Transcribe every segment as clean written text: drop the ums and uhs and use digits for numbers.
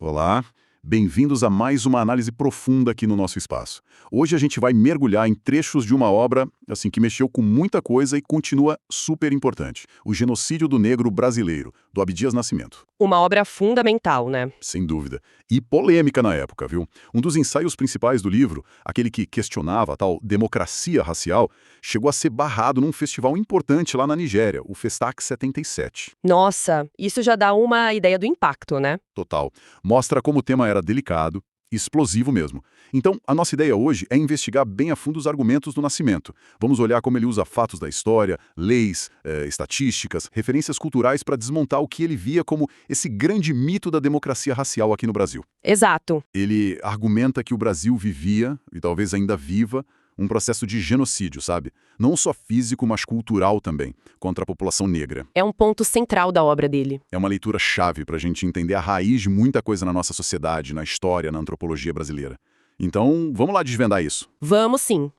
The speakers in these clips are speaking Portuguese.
Olá, bem-vindos a mais uma análise profunda aqui no nosso espaço. Hoje a gente vai mergulhar em trechos de uma obra que mexeu com muita coisa e continua super importante. O Genocídio do Negro Brasileiro, do Abdias Nascimento. Uma obra fundamental, né? Sem dúvida. E polêmica na época, viu? Um dos ensaios principais do livro, aquele que questionava a tal democracia racial, chegou a ser barrado num festival importante lá na Nigéria, o Festac 77. Nossa, isso já dá uma ideia do impacto, né? Total. Mostra como o tema era delicado, explosivo mesmo. Então, a nossa ideia hoje é investigar bem a fundo os argumentos do Nascimento. Vamos olhar como ele usa fatos da história, leis, estatísticas, referências culturais para desmontar o que ele via como esse grande mito da democracia racial aqui no Brasil. Exato. Ele argumenta que o Brasil vivia, e talvez ainda viva, um processo de genocídio, sabe? Não só físico, mas cultural também, contra a população negra. É um ponto central da obra dele. É uma leitura chave para a gente entender a raiz de muita coisa na nossa sociedade, na história, na antropologia brasileira. Então, vamos lá desvendar isso. Vamos sim.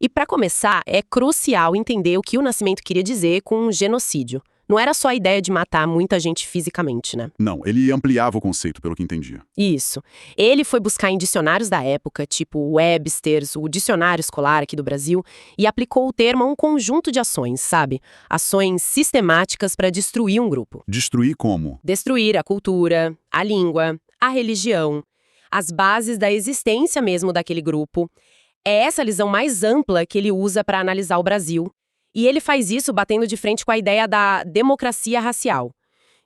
E para começar, é crucial entender o que o Nascimento queria dizer com genocídio. Não era só a ideia de matar muita gente fisicamente, né? Não, ele ampliava o conceito, pelo que entendia. Isso. Ele foi buscar em dicionários da época, tipo o Webster's, o dicionário escolar aqui do Brasil, e aplicou o termo a um conjunto de ações, sabe? Ações sistemáticas para destruir um grupo. Destruir como? Destruir a cultura, a língua, a religião, as bases da existência mesmo daquele grupo. É essa visão mais ampla que ele usa para analisar o Brasil. E ele faz isso batendo de frente com a ideia da democracia racial,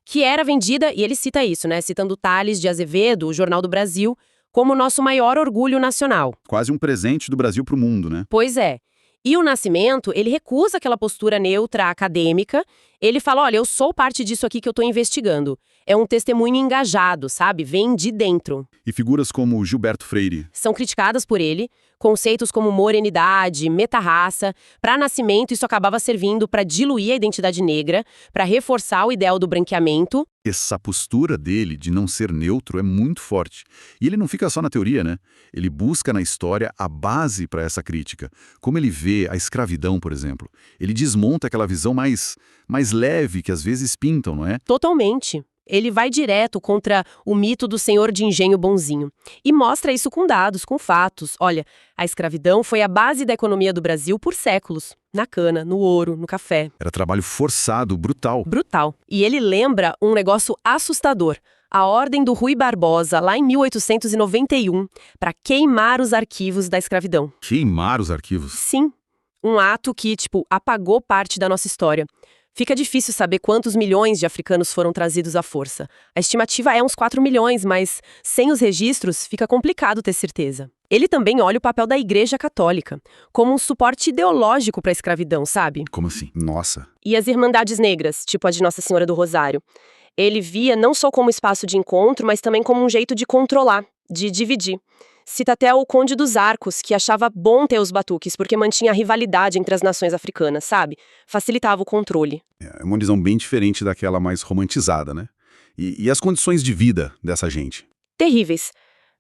que era vendida, e ele cita isso, né, citando Tales de Azevedo, o Jornal do Brasil, como o nosso maior orgulho nacional. Quase um presente do Brasil para o mundo, né? Pois é. E o Nascimento, ele recusa aquela postura neutra acadêmica. Ele fala, olha, eu sou parte disso aqui que eu estou investigando. É um testemunho engajado, sabe? Vem de dentro. E figuras como Gilberto Freire? São criticadas por ele. Conceitos como morenidade, meta-raça. Para Nascimento, isso acabava servindo para diluir a identidade negra, para reforçar o ideal do branqueamento. Essa postura dele de não ser neutro é muito forte. E ele não fica só na teoria, né? Ele busca na história a base para essa crítica. Como ele vê a escravidão, por exemplo. Ele desmonta aquela visão mais leve que às vezes pintam, não é? Totalmente. Ele vai direto contra o mito do senhor de engenho bonzinho. E mostra isso com dados, com fatos. Olha, a escravidão foi a base da economia do Brasil por séculos. Na cana, no ouro, no café. Era trabalho forçado, brutal. Brutal. E ele lembra um negócio assustador. A ordem do Rui Barbosa, lá em 1891, para queimar os arquivos da escravidão. Queimar os arquivos? Sim. Um ato que, apagou parte da nossa história. Fica difícil saber quantos milhões de africanos foram trazidos à força. A estimativa é uns 4 milhões, mas sem os registros fica complicado ter certeza. Ele também olha o papel da Igreja Católica como um suporte ideológico para a escravidão, sabe? Como assim? Nossa. E as Irmandades Negras, tipo a de Nossa Senhora do Rosário. Ele via não só como espaço de encontro, mas também como um jeito de controlar, de dividir. Cita até o Conde dos Arcos, que achava bom ter os batuques, porque mantinha a rivalidade entre as nações africanas, sabe? Facilitava o controle. É uma visão bem diferente daquela mais romantizada, né? E as condições de vida dessa gente? Terríveis.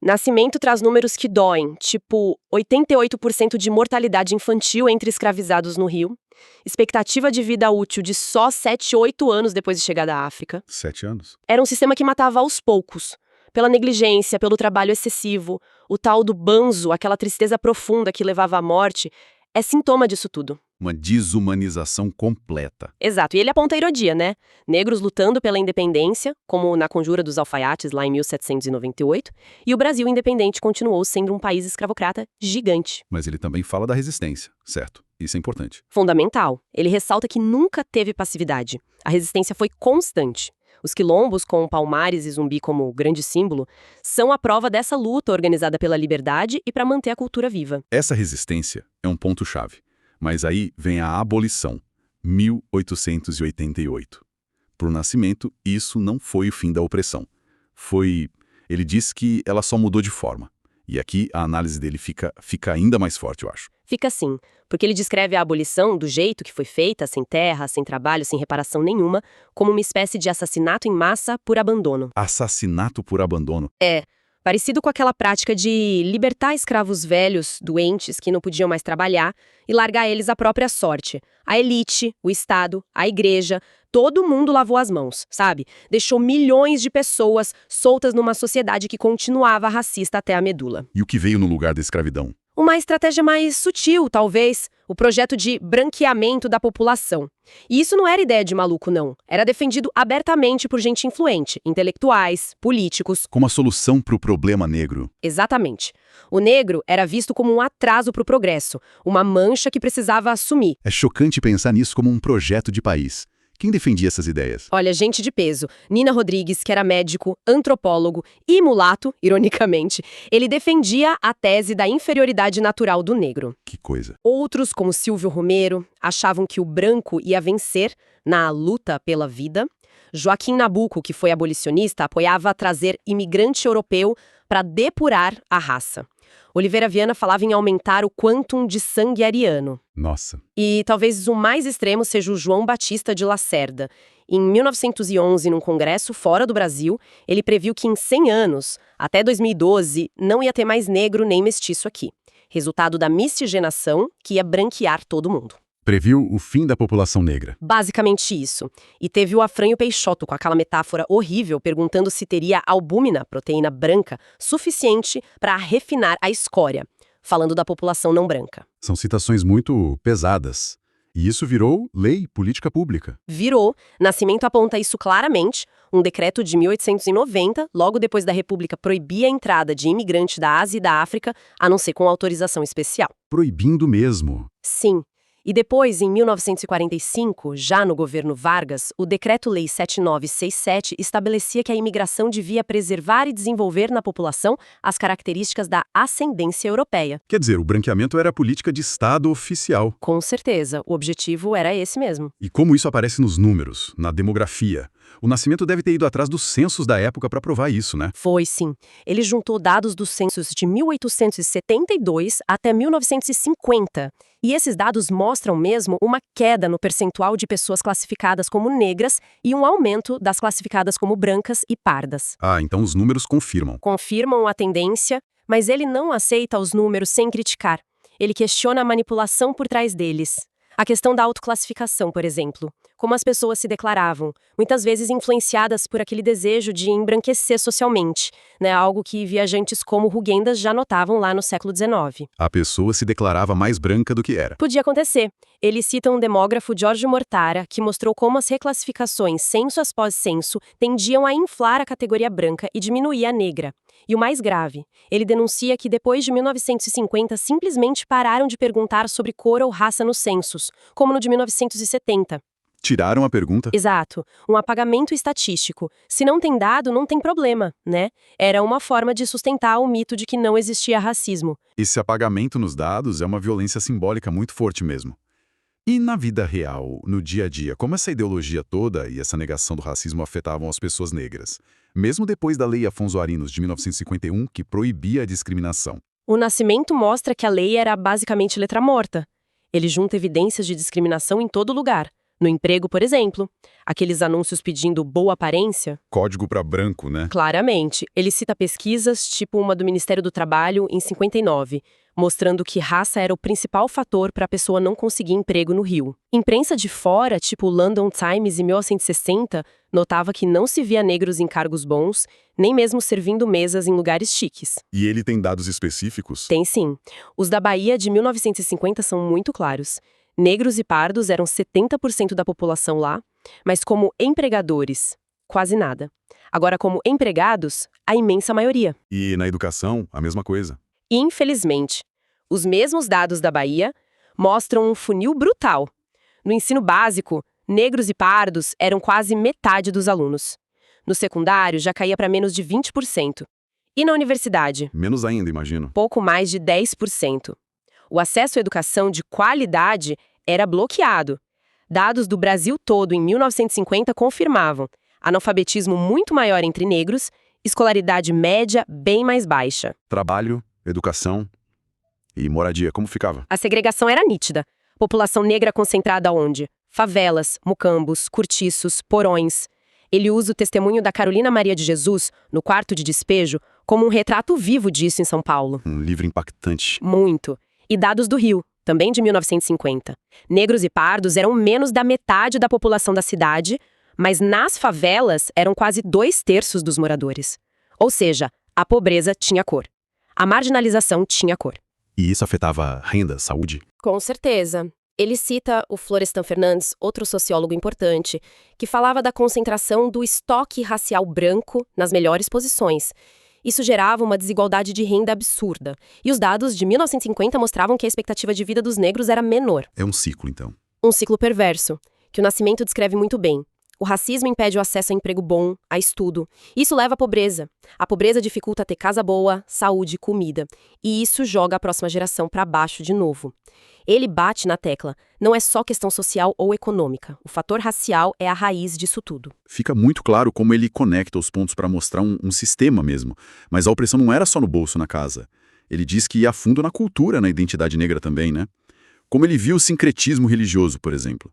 Nascimento traz números que doem, tipo 88% de mortalidade infantil entre escravizados no Rio, expectativa de vida útil de só 7, 8 anos depois de chegar da África. 7 anos? Era um sistema que matava aos poucos. Pela negligência, pelo trabalho excessivo, o tal do banzo, aquela tristeza profunda que levava à morte, é sintoma disso tudo. Uma desumanização completa. Exato, e ele aponta a ironia, né? Negros lutando pela independência, como na Conjura dos Alfaiates, lá em 1798, e o Brasil independente continuou sendo um país escravocrata gigante. Mas ele também fala da resistência, certo? Isso é importante. Fundamental. Ele ressalta que nunca teve passividade. A resistência foi constante. Os quilombos, com Palmares e Zumbi como grande símbolo, são a prova dessa luta organizada pela liberdade e para manter a cultura viva. Essa resistência é um ponto-chave. Mas aí vem a abolição, 1888. Para o Nascimento, isso não foi o fim da opressão. Ele diz que ela só mudou de forma. E aqui a análise dele fica ainda mais forte, eu acho. Fica assim, porque ele descreve a abolição do jeito que foi feita, sem terra, sem trabalho, sem reparação nenhuma, como uma espécie de assassinato em massa por abandono. Assassinato por abandono? É, parecido com aquela prática de libertar escravos velhos, doentes, que não podiam mais trabalhar, e largar eles à própria sorte. A elite, o Estado, a igreja, todo mundo lavou as mãos, sabe? Deixou milhões de pessoas soltas numa sociedade que continuava racista até a medula. E o que veio no lugar da escravidão? Uma estratégia mais sutil, talvez, o projeto de branqueamento da população. E isso não era ideia de maluco, não. Era defendido abertamente por gente influente, intelectuais, políticos. Como a solução para o problema negro. Exatamente. O negro era visto como um atraso para o progresso, uma mancha que precisava assumir. É chocante pensar nisso como um projeto de país. Quem defendia essas ideias? Olha, gente de peso. Nina Rodrigues, que era médico, antropólogo e mulato, ironicamente, ele defendia a tese da inferioridade natural do negro. Que coisa. Outros, como Silvio Romero, achavam que o branco ia vencer na luta pela vida. Joaquim Nabuco, que foi abolicionista, apoiava trazer imigrante europeu para depurar a raça. Oliveira Viana falava em aumentar o quantum de sangue ariano. Nossa. E talvez o mais extremo seja o João Batista de Lacerda. Em 1911, num congresso fora do Brasil, ele previu que em 100 anos, até 2012, não ia ter mais negro nem mestiço aqui. Resultado da miscigenação que ia branquear todo mundo. Previu o fim da população negra. Basicamente isso. E teve o Afrânio Peixoto com aquela metáfora horrível perguntando se teria albúmina, proteína branca, suficiente para refinar a escória, falando da população não branca. São citações muito pesadas. E isso virou lei, política pública. Virou. Nascimento aponta isso claramente. Um decreto de 1890, logo depois da República, proibia a entrada de imigrantes da Ásia e da África, a não ser com autorização especial. Proibindo mesmo. Sim. E depois, em 1945, já no governo Vargas, o Decreto-Lei 7967 estabelecia que a imigração devia preservar e desenvolver na população as características da ascendência europeia. Quer dizer, o branqueamento era a política de Estado oficial. Com certeza, o objetivo era esse mesmo. E como isso aparece nos números, na demografia? O Nascimento deve ter ido atrás dos censos da época para provar isso, né? Foi, sim. Ele juntou dados dos censos de 1872 até 1950. E esses dados mostram mesmo uma queda no percentual de pessoas classificadas como negras e um aumento das classificadas como brancas e pardas. Ah, então os números confirmam. Confirmam a tendência, mas ele não aceita os números sem criticar. Ele questiona a manipulação por trás deles. A questão da autoclassificação, por exemplo. Como as pessoas se declaravam, muitas vezes influenciadas por aquele desejo de embranquecer socialmente, né? Algo que viajantes como Hugendas já notavam lá no século XIX. A pessoa se declarava mais branca do que era. Podia acontecer. Ele cita um demógrafo, Jorge Mortara, que mostrou como as reclassificações censo após censo tendiam a inflar a categoria branca e diminuir a negra. E o mais grave, ele denuncia que depois de 1950 simplesmente pararam de perguntar sobre cor ou raça nos censos, como no de 1970. Tiraram a pergunta? Exato. Um apagamento estatístico. Se não tem dado, não tem problema, né? Era uma forma de sustentar o mito de que não existia racismo. Esse apagamento nos dados é uma violência simbólica muito forte mesmo. E na vida real, no dia a dia, como essa ideologia toda e essa negação do racismo afetavam as pessoas negras? Mesmo depois da Lei Afonso Arinos de 1951, que proibia a discriminação. O Nascimento mostra que a lei era basicamente letra morta. Ele junta evidências de discriminação em todo lugar. No emprego, por exemplo, aqueles anúncios pedindo boa aparência. Código para branco, né? Claramente, ele cita pesquisas, tipo uma do Ministério do Trabalho, em 59, mostrando que raça era o principal fator para a pessoa não conseguir emprego no Rio. Imprensa de fora, tipo o London Times em 1960, notava que não se via negros em cargos bons, nem mesmo servindo mesas em lugares chiques. E ele tem dados específicos? Tem sim. Os da Bahia de 1950 são muito claros. Negros e pardos eram 70% da população lá, mas como empregadores, quase nada. Agora, como empregados, a imensa maioria. E na educação, a mesma coisa. Infelizmente, os mesmos dados da Bahia mostram um funil brutal. No ensino básico, negros e pardos eram quase metade dos alunos. No secundário, já caía para menos de 20%. E na universidade? Menos ainda, imagino. Pouco mais de 10%. O acesso à educação de qualidade era bloqueado. Dados do Brasil todo em 1950 confirmavam analfabetismo muito maior entre negros, escolaridade média bem mais baixa. Trabalho, educação e moradia, como ficava? A segregação era nítida. População negra concentrada onde? Favelas, mucambos, cortiços, porões. Ele usa o testemunho da Carolina Maria de Jesus, no quarto de despejo, como um retrato vivo disso em São Paulo. Um livro impactante. Muito. E dados do Rio, também de 1950. Negros e pardos eram menos da metade da população da cidade, mas nas favelas eram quase 2/3 dos moradores. Ou seja, a pobreza tinha cor. A marginalização tinha cor. E isso afetava renda, saúde? Com certeza. Ele cita o Florestan Fernandes, outro sociólogo importante, que falava da concentração do estoque racial branco nas melhores posições. Isso gerava uma desigualdade de renda absurda. E os dados de 1950 mostravam que a expectativa de vida dos negros era menor. É um ciclo, então. Um ciclo perverso, que o Nascimento descreve muito bem. O racismo impede o acesso a emprego bom, a estudo. Isso leva à pobreza. A pobreza dificulta ter casa boa, saúde, comida. E isso joga a próxima geração para baixo de novo. Ele bate na tecla. Não é só questão social ou econômica. O fator racial é a raiz disso tudo. Fica muito claro como ele conecta os pontos para mostrar um sistema mesmo. Mas a opressão não era só no bolso, na casa. Ele diz que ia a fundo na cultura, na identidade negra também, né? Como ele viu o sincretismo religioso, por exemplo,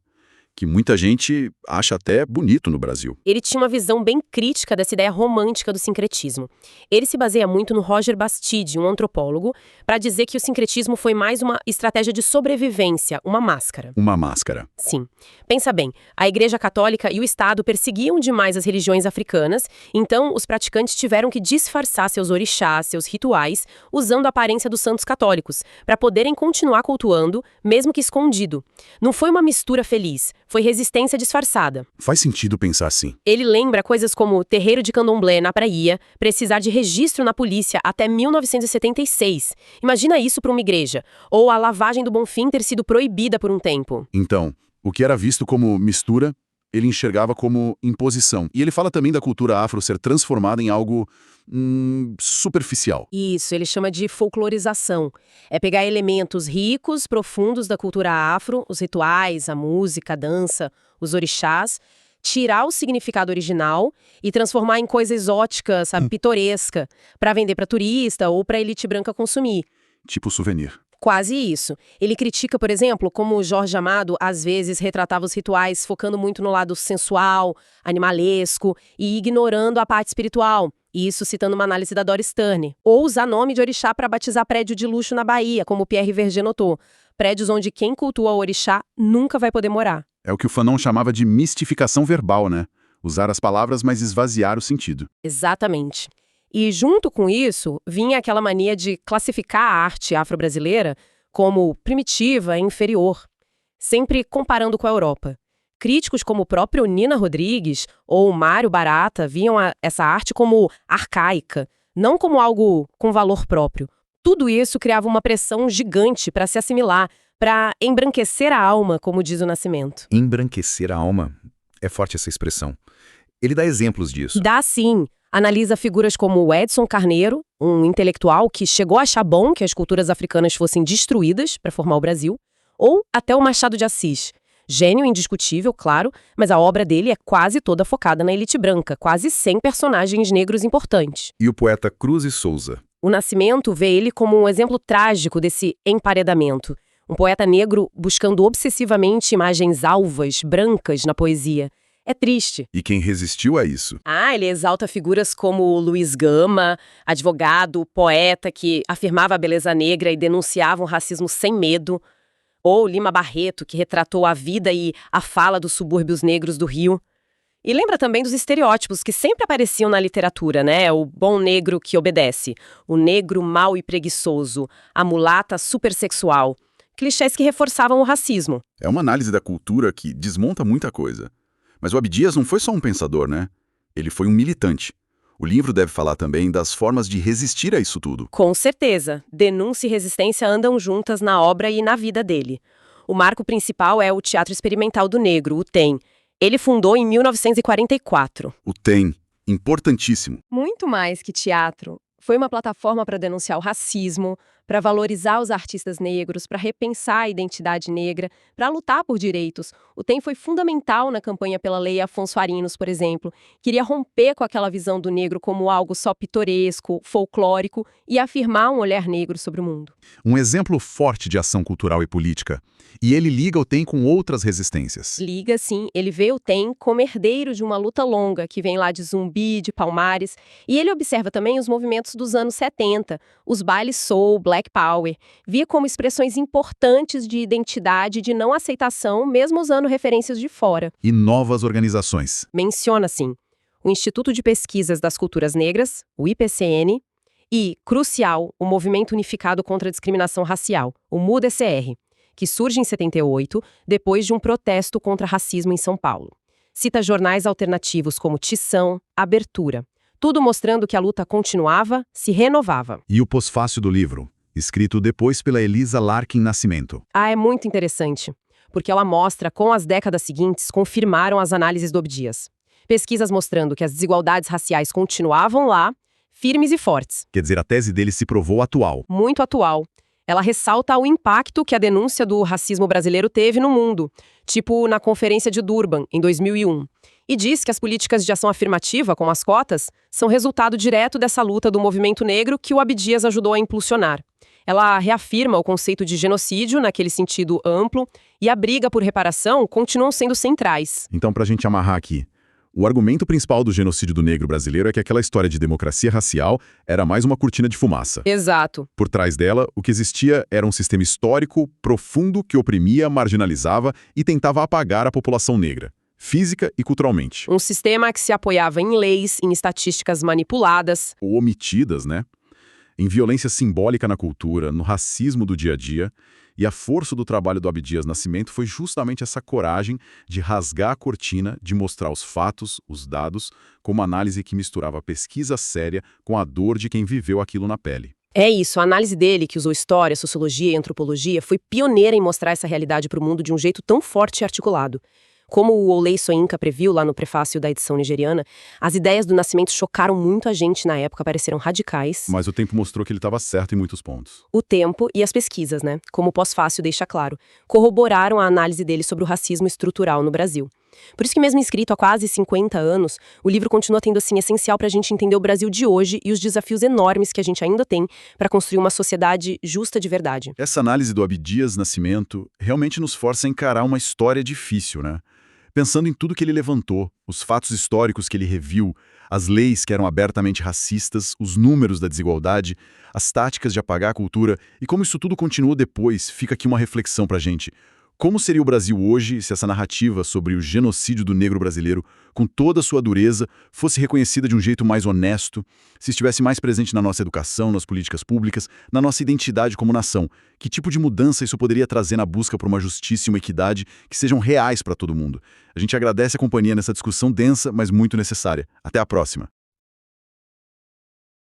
que muita gente acha até bonito no Brasil. Ele tinha uma visão bem crítica dessa ideia romântica do sincretismo. Ele se baseia muito no Roger Bastide, um antropólogo, para dizer que o sincretismo foi mais uma estratégia de sobrevivência, uma máscara. Uma máscara. Sim. Pensa bem, a Igreja Católica e o Estado perseguiam demais as religiões africanas, então os praticantes tiveram que disfarçar seus orixás, seus rituais, usando a aparência dos santos católicos, para poderem continuar cultuando, mesmo que escondido. Não foi uma mistura feliz. Foi resistência disfarçada. Faz sentido pensar assim. Ele lembra coisas como terreiro de candomblé na Bahia, precisar de registro na polícia até 1976. Imagina isso para uma igreja. Ou a lavagem do Bonfim ter sido proibida por um tempo. Então, o que era visto como mistura, ele enxergava como imposição. E ele fala também da cultura afro ser transformada em algo superficial. Isso, ele chama de folclorização. É pegar elementos ricos, profundos da cultura afro, os rituais, a música, a dança, os orixás, tirar o significado original e transformar em coisa exótica, sabe, pitoresca, para vender para turista ou para elite branca consumir. Tipo souvenir. Quase isso. Ele critica, por exemplo, como o Jorge Amado às vezes retratava os rituais focando muito no lado sensual, animalesco e ignorando a parte espiritual. Isso citando uma análise da Doris Stern. Ou usar nome de orixá para batizar prédio de luxo na Bahia, como o Pierre Verger notou. Prédios onde quem cultua o orixá nunca vai poder morar. É o que o Fanon chamava de mistificação verbal, né? Usar as palavras, mas esvaziar o sentido. Exatamente. E junto com isso, vinha aquela mania de classificar a arte afro-brasileira como primitiva e inferior, sempre comparando com a Europa. Críticos como o próprio Nina Rodrigues ou Mário Barata viam essa arte como arcaica, não como algo com valor próprio. Tudo isso criava uma pressão gigante para se assimilar, para embranquecer a alma, como diz o Nascimento. Embranquecer a alma? É forte essa expressão. Ele dá exemplos disso. Dá sim. Analisa figuras como o Edson Carneiro, um intelectual que chegou a achar bom que as culturas africanas fossem destruídas para formar o Brasil, ou até o Machado de Assis. Gênio indiscutível, claro, mas a obra dele é quase toda focada na elite branca, quase sem personagens negros importantes. E o poeta Cruz e Souza? O Nascimento vê ele como um exemplo trágico desse emparedamento. Um poeta negro buscando obsessivamente imagens alvas, brancas na poesia. É triste. E quem resistiu a isso? Ele exalta figuras como Luiz Gama, advogado, poeta que afirmava a beleza negra e denunciava o racismo sem medo. Ou Lima Barreto, que retratou a vida e a fala dos subúrbios negros do Rio. E lembra também dos estereótipos que sempre apareciam na literatura, né? O bom negro que obedece, o negro mau e preguiçoso, a mulata supersexual. Clichês que reforçavam o racismo. É uma análise da cultura que desmonta muita coisa. Mas o Abdias não foi só um pensador, né? Ele foi um militante. O livro deve falar também das formas de resistir a isso tudo. Com certeza. Denúncia e resistência andam juntas na obra e na vida dele. O marco principal é o Teatro Experimental do Negro, o TEM. Ele fundou em 1944. O TEM, importantíssimo. Muito mais que teatro. Foi uma plataforma para denunciar o racismo, para valorizar os artistas negros, para repensar a identidade negra, para lutar por direitos. O TEM foi fundamental na campanha pela Lei Afonso Arinos, por exemplo. Queria romper com aquela visão do negro como algo só pitoresco, folclórico e afirmar um olhar negro sobre o mundo. Um exemplo forte de ação cultural e política. E ele liga o TEM com outras resistências. Liga, sim. Ele vê o TEM como herdeiro de uma luta longa, que vem lá de Zumbi, de Palmares. E ele observa também os movimentos dos anos 70, os bailes soul, Black Power. Via como expressões importantes de identidade e de não aceitação, mesmo usando referências de fora. E novas organizações. Menciona, sim, o Instituto de Pesquisas das Culturas Negras, o IPCN, e, crucial, o Movimento Unificado contra a Discriminação Racial, o MUDCR, que surge em 78, depois de um protesto contra racismo em São Paulo. Cita jornais alternativos como Tição, Abertura, tudo mostrando que a luta continuava, se renovava. E o pós-fácio do livro, escrito depois pela Elisa Larkin Nascimento. É muito interessante, porque ela mostra como as décadas seguintes confirmaram as análises do Abdias. Pesquisas mostrando que as desigualdades raciais continuavam lá, firmes e fortes. Quer dizer, a tese dele se provou atual. Muito atual. Ela ressalta o impacto que a denúncia do racismo brasileiro teve no mundo, tipo na Conferência de Durban, em 2001. E diz que as políticas de ação afirmativa, como as cotas, são resultado direto dessa luta do movimento negro que o Abdias ajudou a impulsionar. Ela reafirma o conceito de genocídio, naquele sentido amplo, e a briga por reparação continuam sendo centrais. Então, para a gente amarrar aqui, o argumento principal do genocídio do negro brasileiro é que aquela história de democracia racial era mais uma cortina de fumaça. Exato. Por trás dela, o que existia era um sistema histórico profundo que oprimia, marginalizava e tentava apagar a população negra, física e culturalmente. Um sistema que se apoiava em leis, em estatísticas manipuladas. Ou omitidas, né? Em violência simbólica na cultura, no racismo do dia a dia. E a força do trabalho do Abdias Nascimento foi justamente essa coragem de rasgar a cortina, de mostrar os fatos, os dados, com uma análise que misturava a pesquisa séria com a dor de quem viveu aquilo na pele. É isso, a análise dele, que usou história, sociologia e antropologia, foi pioneira em mostrar essa realidade para o mundo de um jeito tão forte e articulado. Como o Olei Soyinka previu lá no prefácio da edição nigeriana, as ideias do Nascimento chocaram muito a gente na época, pareceram radicais. Mas o tempo mostrou que ele estava certo em muitos pontos. O tempo e as pesquisas, né, como o pós-fácio deixa claro, corroboraram a análise dele sobre o racismo estrutural no Brasil. Por isso que mesmo escrito há quase 50 anos, o livro continua tendo assim essencial para a gente entender o Brasil de hoje e os desafios enormes que a gente ainda tem para construir uma sociedade justa de verdade. Essa análise do Abdias Nascimento realmente nos força a encarar uma história difícil, né? Pensando em tudo que ele levantou, os fatos históricos que ele reviu, as leis que eram abertamente racistas, os números da desigualdade, as táticas de apagar a cultura e como isso tudo continuou depois, fica aqui uma reflexão pra gente. Como seria o Brasil hoje se essa narrativa sobre o genocídio do negro brasileiro, com toda a sua dureza, fosse reconhecida de um jeito mais honesto, se estivesse mais presente na nossa educação, nas políticas públicas, na nossa identidade como nação? Que tipo de mudança isso poderia trazer na busca por uma justiça e uma equidade que sejam reais para todo mundo? A gente agradece a companhia nessa discussão densa, mas muito necessária. Até a próxima.